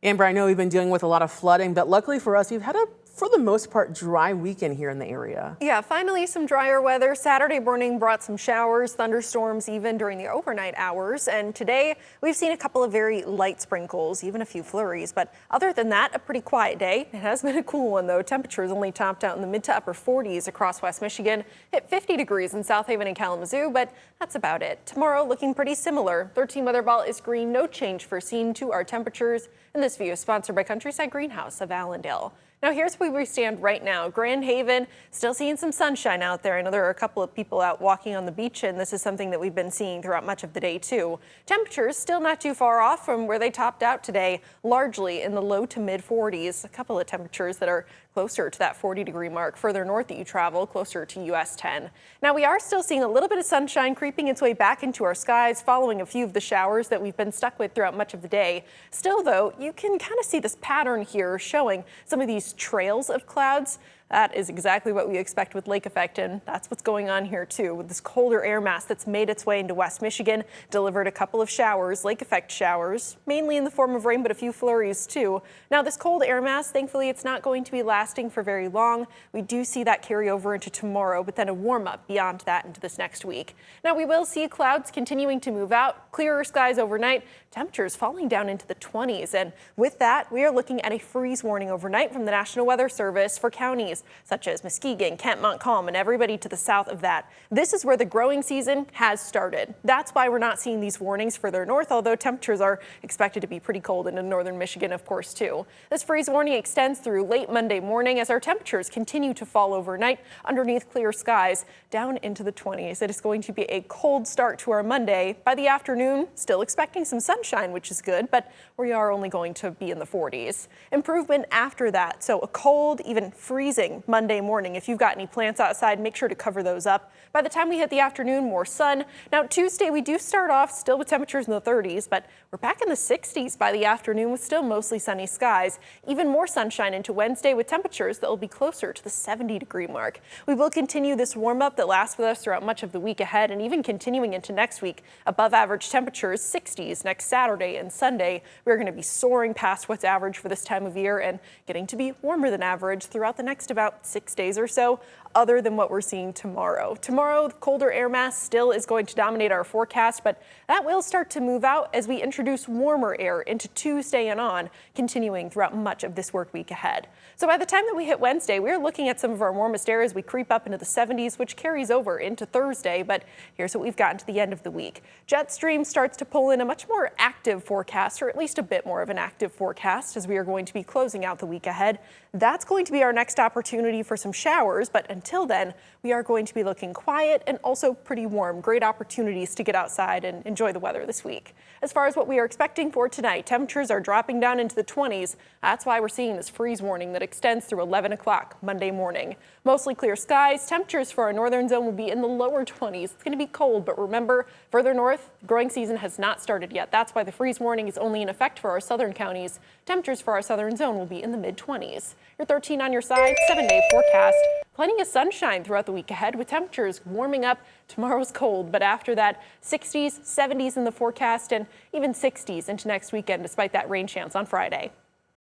Amber, I know we've been dealing with a lot of flooding, but luckily for us, we've had for the most part, dry weekend here in the area. Yeah, finally some drier weather. Saturday morning brought some showers, thunderstorms even during the overnight hours. And today we've seen a couple of very light sprinkles, even a few flurries. But other than that, a pretty quiet day. It has been a cool one, though. Temperatures only topped out in the mid to upper 40s across West Michigan, hit 50 degrees in South Haven and Kalamazoo, but that's about it. Tomorrow looking pretty similar. 13 weather ball is green, no change foreseen to our temperatures. And this view is sponsored by Countryside Greenhouse of Allendale. Now here's where we stand right now. Grand Haven, still seeing some sunshine out there. I know there are a couple of people out walking on the beach, and this is something that we've been seeing throughout much of the day too. Temperatures still not too far off from where they topped out today, largely in the low to mid 40s. A couple of temperatures that are closer to that 40-degree mark further north that you travel, closer to US 10. Now we are still seeing a little bit of sunshine creeping its way back into our skies following a few of the showers that we've been stuck with throughout much of the day. Still though, you can kind of see this pattern here showing some of these trails of clouds. That is exactly what we expect with lake effect, and that's what's going on here too with this colder air mass that's made its way into West Michigan, delivered a couple of showers, lake effect showers, mainly in the form of rain, but a few flurries too. Now this cold air mass, thankfully it's not going to be lasting for very long. We do see that carry over into tomorrow, but then a warm up beyond that into this next week. Now we will see clouds continuing to move out, clearer skies overnight, temperatures falling down into the 20s, and with that we are looking at a freeze warning overnight from the National Weather Service for counties such as Muskegon, Kent, Montcalm, and everybody to the south of that. This is where the growing season has started. That's why we're not seeing these warnings further north, although temperatures are expected to be pretty cold in northern Michigan, of course, too. This freeze warning extends through late Monday morning as our temperatures continue to fall overnight underneath clear skies down into the 20s. It is going to be a cold start to our Monday. By the afternoon, still expecting some sunshine, which is good, but we are only going to be in the 40s. Improvement after that, so a cold, even freezing Monday morning. If you've got any plants outside, make sure to cover those up. By the time we hit the afternoon, more sun. Now Tuesday, we do start off still with temperatures in the 30s, but we're back in the 60s by the afternoon with still mostly sunny skies. Even more sunshine into Wednesday with temperatures that will be closer to the 70-degree mark. We will continue this warm up that lasts with us throughout much of the week ahead and even continuing into next week. Above average temperatures, 60s next Saturday and Sunday. We're going to be soaring past what's average for this time of year and getting to be warmer than average throughout the next about 6 days or so, other than what we're seeing tomorrow. Tomorrow, the colder air mass still is going to dominate our forecast, but that will start to move out as we introduce warmer air into Tuesday and on, continuing throughout much of this work week ahead. So by the time that we hit Wednesday, we're looking at some of our warmest air as we creep up into the 70s, which carries over into Thursday. But here's what we've gotten to the end of the week. Jet stream starts to pull in a much more active forecast, or at least a bit more of an active forecast, as we are going to be closing out the week ahead. That's going to be our next opportunity for some showers, but until then, we are going to be looking quiet and also pretty warm. Great opportunities to get outside and enjoy the weather this week. As far as what we are expecting for tonight, temperatures are dropping down into the 20s. That's why we're seeing this freeze warning that extends through 11 o'clock Monday morning. Mostly clear skies. Temperatures for our northern zone will be in the lower 20s. It's going to be cold, but remember, further north, growing season has not started yet. That's why the freeze warning is only in effect for our southern counties. Temperatures for our southern zone will be in the mid 20s. Your 13 on your side, 7-day forecast. Plenty of sunshine throughout the week ahead with temperatures warming up. Tomorrow's cold, but after that, 60s, 70s in the forecast and even 60s into next weekend despite that rain chance on Friday.